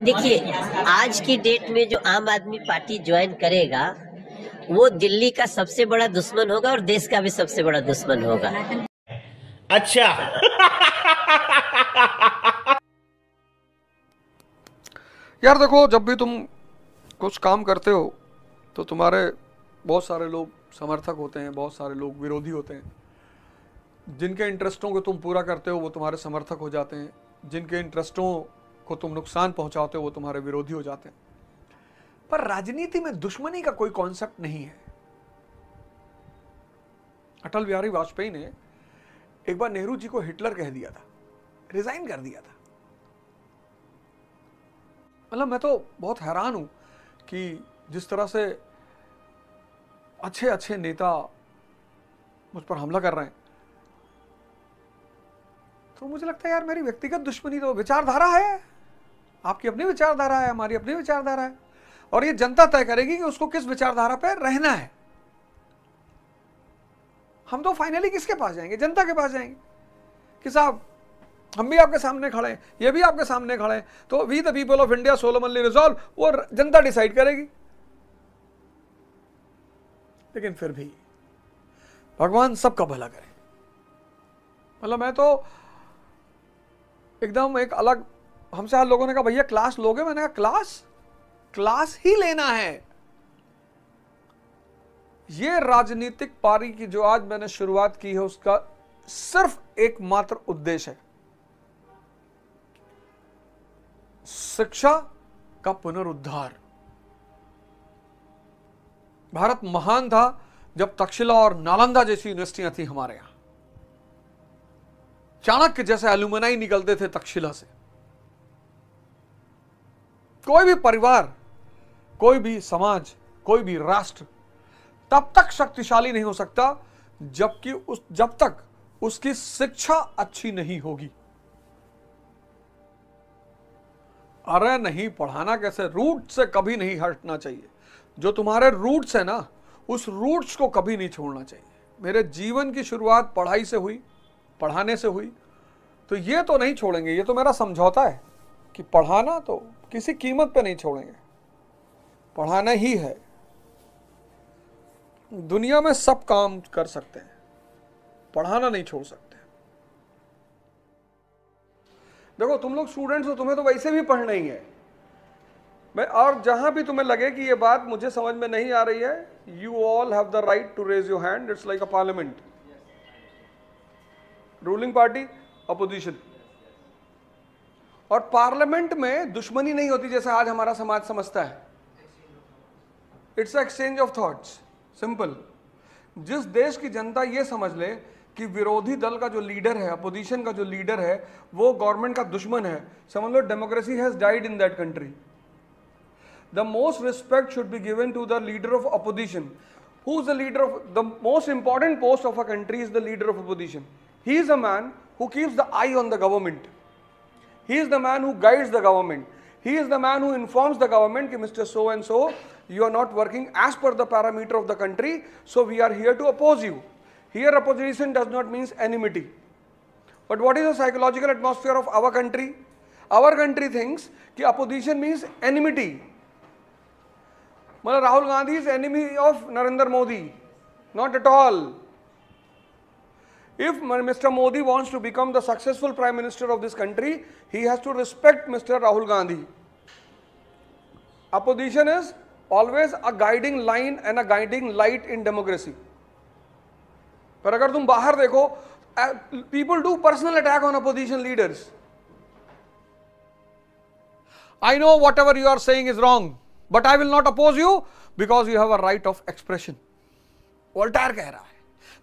देखिए, आज की डेट में जो आम आदमी पार्टी ज्वाइन करेगा वो दिल्ली का सबसे बड़ा दुश्मन होगा और देश का भी सबसे बड़ा दुश्मन होगा। अच्छा। यार देखो, जब भी तुम कुछ काम करते हो तो तुम्हारे बहुत सारे लोग समर्थक होते हैं, बहुत सारे लोग विरोधी होते हैं। जिनके इंटरेस्टों को तुम पूरा करते हो वो तुम्हारे समर्थक हो जाते हैं, जिनके इंटरेस्टों को तुम नुकसान पहुंचाते हो वो तुम्हारे विरोधी हो जाते हैं। पर राजनीति में दुश्मनी का कोई कॉन्सेप्ट नहीं है। अटल बिहारी वाजपेयी ने एक बार नेहरू जी को हिटलर कह दिया था, रिजाइन कर दिया था। मतलब मैं तो बहुत हैरान हूं कि जिस तरह से अच्छे अच्छे नेता मुझ पर हमला कर रहे हैं, तो मुझे लगता है यार मेरी व्यक्तिगत दुश्मनी तो विचारधारा है, आपकी अपनी विचारधारा है, हमारी अपनी विचारधारा है, और ये जनता तय करेगी कि उसको किस विचारधारा पर रहना है। हम तो फाइनली किसके पास जाएंगे? जनता के पास जाएंगे कि साहब हम भी आपके सामने खड़े हैं, ये भी आपके सामने खड़े हैं, तो we the people of India solemnly resolve, वो जनता डिसाइड करेगी। लेकिन फिर भी भगवान सबका भला करे। मतलब मैं तो एकदम एक अलग, हमसे आज लोगों ने कहा भैया क्लास लोगे? मैंने कहा क्लास ही लेना है। ये राजनीतिक पारी की जो आज मैंने शुरुआत की है उसका सिर्फ एकमात्र उद्देश्य है शिक्षा का पुनरुद्धार। भारत महान था जब तक्षशिला और नालंदा जैसी यूनिवर्सिटियां थी हमारे यहां। चाणक्य जैसे एल्यूमिनाई निकलते थे तक्षशिला से। कोई भी परिवार, कोई भी समाज, कोई भी राष्ट्र तब तक शक्तिशाली नहीं हो सकता जब तक उसकी शिक्षा अच्छी नहीं होगी। अरे नहीं, पढ़ाना कैसे, रूट से कभी नहीं हटना चाहिए। जो तुम्हारे रूट्स है ना, उस रूट्स को कभी नहीं छोड़ना चाहिए। मेरे जीवन की शुरुआत पढ़ाई से हुई, पढ़ाने से हुई, तो ये तो नहीं छोड़ेंगे। ये तो मेरा समझौता है कि पढ़ाना तो किसी कीमत पे नहीं छोड़ेंगे, पढ़ाना ही है। दुनिया में सब काम कर सकते हैं, पढ़ाना नहीं छोड़ सकते। देखो तुम लोग स्टूडेंट्स हो, तुम्हें तो वैसे भी पढ़ना ही है। मैं और जहां भी तुम्हें लगे कि ये बात मुझे समझ में नहीं आ रही है, you all have the right to raise your hand. It's like a parliament, ruling party, opposition. और पार्लियामेंट में दुश्मनी नहीं होती जैसे आज हमारा समाज समझता है। It's exchange of thoughts, simple. जिस देश की जनता ये समझ ले कि विरोधी दल का जो लीडर है, अपोजिशन का जो लीडर है, वो गवर्नमेंट का दुश्मन है, समझ लो democracy has died in that country. The most respect should be given to the leader of opposition. Who is the leader of the most important post of a country? Is the leader of opposition. He is a man who keeps the eye on the government. He is the man who guides the government. He is the man who informs the government that Mr. So and so, you are not working as per the parameter of the country, so we are here to oppose you. Here opposition does not mean enmity. But what is the psychological atmosphere of our country? Our country thinks that opposition means enmity. मतलब Rahul Gandhi is enemy of Narendra Modi, not at all. If Mr. Modi wants to become the successful prime minister of this country, he has to respect Mr. Rahul Gandhi. Opposition is always a guiding line and a guiding light in democracy. पर अगर तुम बाहर देखो, people do personal attack on opposition leaders. I know whatever you are saying is wrong, but I will not oppose you because you have a right of expression. Voltaire कह रहा है,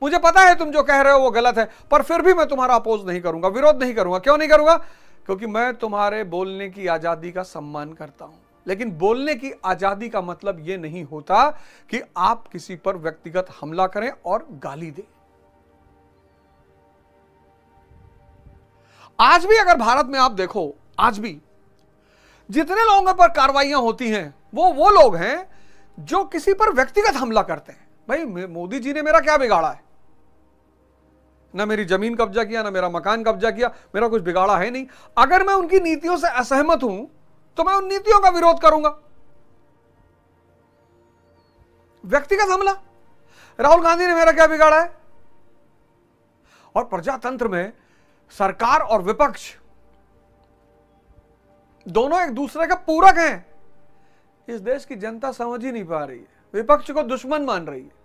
मुझे पता है तुम जो कह रहे हो वो गलत है, पर फिर भी मैं तुम्हारा अपोज नहीं करूंगा, विरोध नहीं करूंगा। क्यों नहीं करूंगा? क्योंकि मैं तुम्हारे बोलने की आजादी का सम्मान करता हूं। लेकिन बोलने की आजादी का मतलब यह नहीं होता कि आप किसी पर व्यक्तिगत हमला करें और गाली दें। आज भी अगर भारत में आप देखो, आज भी जितने लोगों पर कार्रवाइयां होती हैं वो लोग हैं जो किसी पर व्यक्तिगत हमला करते हैं। भाई मोदी जी ने मेरा क्या बिगाड़ा है? ना मेरी जमीन कब्जा किया, ना मेरा मकान कब्जा किया, मेरा कुछ बिगाड़ा है नहीं। अगर मैं उनकी नीतियों से असहमत हूं तो मैं उन नीतियों का विरोध करूंगा। व्यक्तिगत हमला, राहुल गांधी ने मेरा क्या बिगाड़ा है? और प्रजातंत्र में सरकार और विपक्ष दोनों एक दूसरे के पूरक हैं। इस देश की जनता समझ ही नहीं पा रही है, विपक्ष को दुश्मन मान रही है।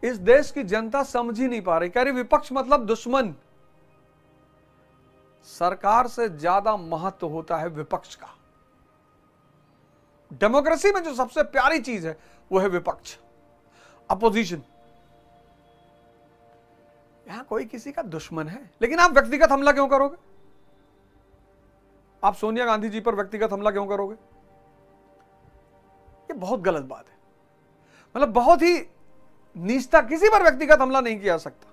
इस देश की जनता समझ ही नहीं पा रही, कह रही विपक्ष मतलब दुश्मन। सरकार से ज्यादा महत्व होता है विपक्ष का। डेमोक्रेसी में जो सबसे प्यारी चीज है वो है विपक्ष, अपोजिशन। यहां कोई किसी का दुश्मन है, लेकिन आप व्यक्तिगत हमला क्यों करोगे? आप सोनिया गांधी जी पर व्यक्तिगत हमला क्यों करोगे? ये बहुत गलत बात है। मतलब बहुत ही नीचता, किसी पर व्यक्तिगत हमला नहीं किया जा सकता।